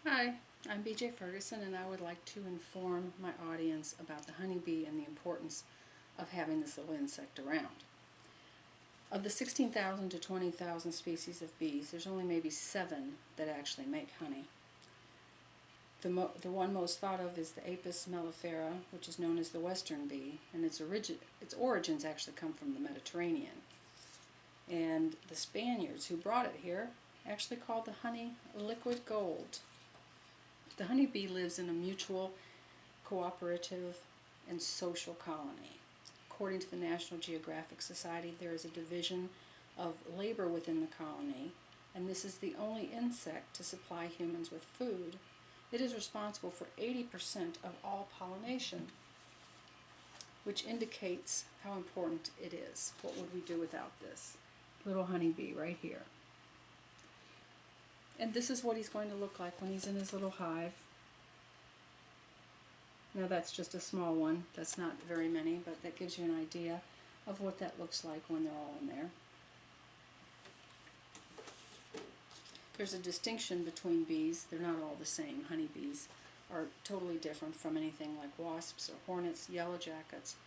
Hi, I'm BJ Ferguson, and I would like to inform my audience about the honeybee and the importance of having this little insect around. Of the 16,000 to 20,000 species of bees, there's only maybe 7 that actually make honey. The one most thought of is the Apis mellifera, which is known as the western bee, and its origins actually come from the Mediterranean. And the Spaniards who brought it here actually called the honey liquid gold. The honeybee lives in a mutual, cooperative, and social colony. According to the National Geographic Society, there is a division of labor within the colony, and this is the only insect to supply humans with food. It is responsible for 80% of all pollination, which indicates how important it is. What would we do without this little honeybee right here? And this is what he's going to look like when he's in his little hive. Now that's just a small one. That's not very many, but that gives you an idea of what that looks like when they're all in there. There's a distinction between bees. They're not all the same. Honeybees are totally different from anything like wasps or hornets, yellow jackets,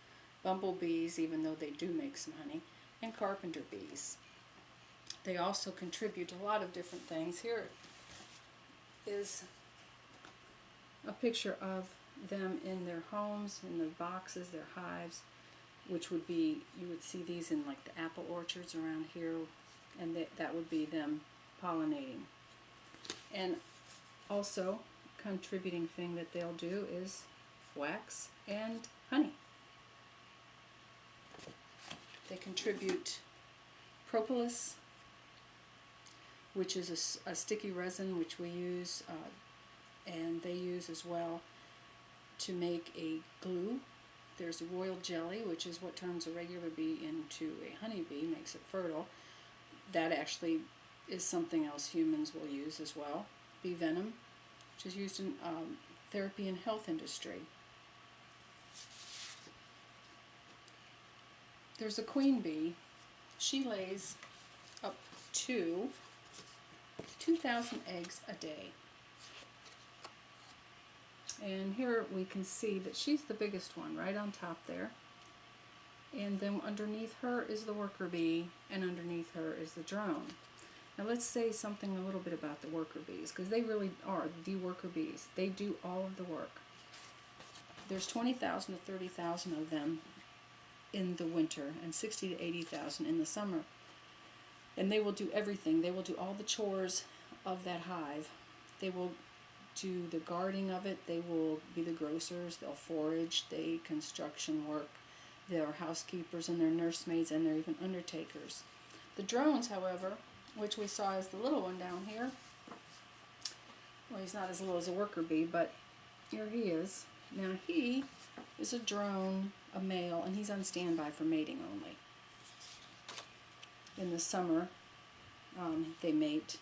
bumblebees, even though they do make some honey, and carpenter bees. They also contribute a lot of different things. Here is a picture of them in their homes, in their boxes, their hives, which would be, you would see these in like the apple orchards around here, and that would be them pollinating. And also, contributing thing that they'll do is wax and honey. They contribute propolis, which is a sticky resin which we use, and they use as well to make a glue. There's royal jelly, which is what turns a regular bee into a honeybee, makes it fertile. That actually is something else humans will use as well. Bee venom, which is used in therapy and health industry. There's a queen bee. She lays up to 2,000 eggs a day. And here we can see that she's the biggest one right on top there. And then underneath her is the worker bee, and underneath her is the drone. Now let's say something a little bit about the worker bees, because they really are the worker bees. They do all of the work. There's 20,000 to 30,000 of them in the winter, and 60 to 80,000 in the summer. And they will do everything. They will do all the chores of that hive. They will do the guarding of it. They will be the grocers. They'll forage. They construction work. They're housekeepers, and they're nursemaids, and they're even undertakers. The drones, however, which we saw as the little one down here, well, he's not as little as a worker bee, but here he is. Now he is a drone, a male, and he's on standby for mating only. In the summer, they mate,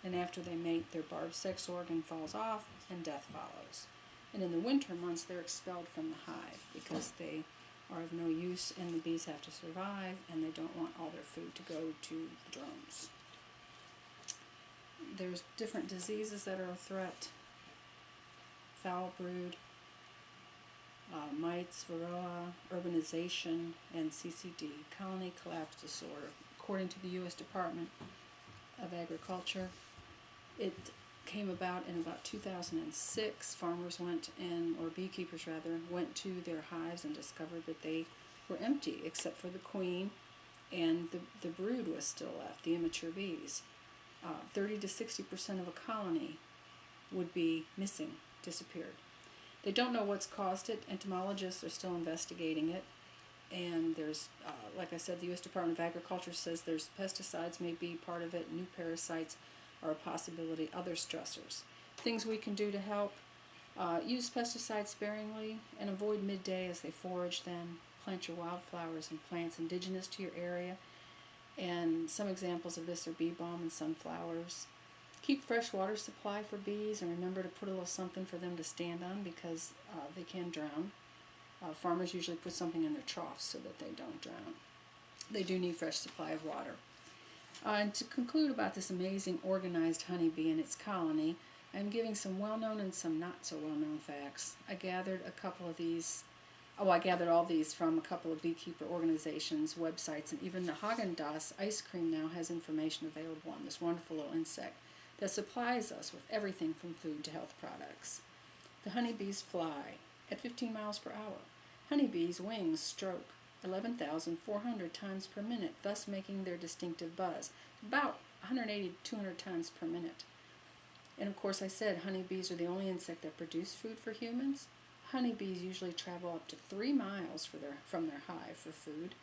and after they mate, their barbed sex organ falls off and death follows. And in the winter months, they're expelled from the hive because they are of no use, and the bees have to survive, and they don't want all their food to go to the drones. There's different diseases that are a threat. Foul brood, mites, varroa, urbanization, and CCD, colony collapse disorder. According to the U.S. Department of Agriculture, it came about in about 2006. Farmers went in, or beekeepers rather, went to their hives and discovered that they were empty except for the queen, and the brood was still left, the immature bees. 30 to 60% of a colony would be missing, disappeared. They don't know what's caused it. Entomologists are still investigating it. And there's, like I said, the U.S. Department of Agriculture says there's pesticides may be part of it, new parasites are a possibility, other stressors. Things we can do to help: use pesticides sparingly and avoid midday as they forage them. Plant your wildflowers and plants indigenous to your area. And some examples of this are bee balm and sunflowers. Keep fresh water supply for bees, and remember to put a little something for them to stand on because they can drown. Farmers usually put something in their troughs so that they don't drown. They do need fresh supply of water. And to conclude about this amazing organized honeybee and its colony, I'm giving some well-known and some not so well-known facts. I gathered a couple of these. I gathered all these from a couple of beekeeper organizations, websites, and even the Haagen-Dazs ice cream now has information available on this wonderful little insect that supplies us with everything from food to health products. The honeybees fly at 15 miles per hour. Honeybees' wings stroke 11,400 times per minute, thus making their distinctive buzz, about 180 to 200 times per minute. And of course, I said honeybees are the only insect that produce food for humans. Honeybees usually travel up to 3 miles from their hive for food.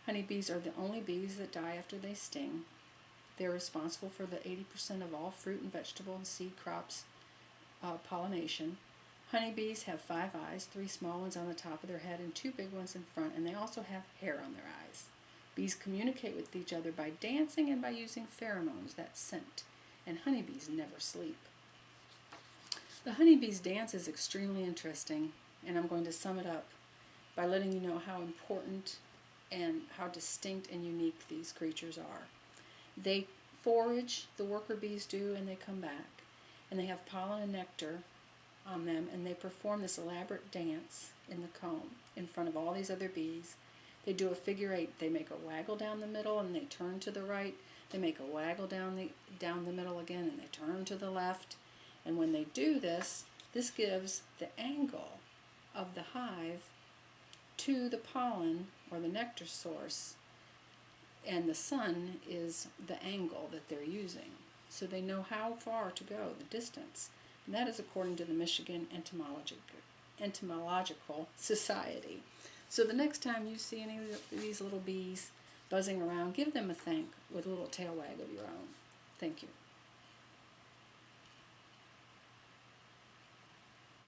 Honeybees are the only bees that die after they sting. They're responsible for the 80% of all fruit and vegetable and seed crops pollination. Honeybees have 5 eyes, 3 small ones on the top of their head and 2 big ones in front, and they also have hair on their eyes. Bees communicate with each other by dancing and by using pheromones, that scent, and honeybees never sleep. The honeybee's dance is extremely interesting, and I'm going to sum it up by letting you know how important and how distinct and unique these creatures are. They forage, the worker bees do, and they come back, and they have pollen and nectar on them, and they perform this elaborate dance in the comb in front of all these other bees. They do a figure 8. They make a waggle down the middle, and they turn to the right. They make a waggle down the middle again, and they turn to the left. And when they do this, this gives the angle of the hive to the pollen or the nectar source, and the sun is the angle that they're using. So they know how far to go, the distance. And that is according to the Michigan Entomological Society. So the next time you see any of these little bees buzzing around, give them a thank with a little tail wag of your own. Thank you.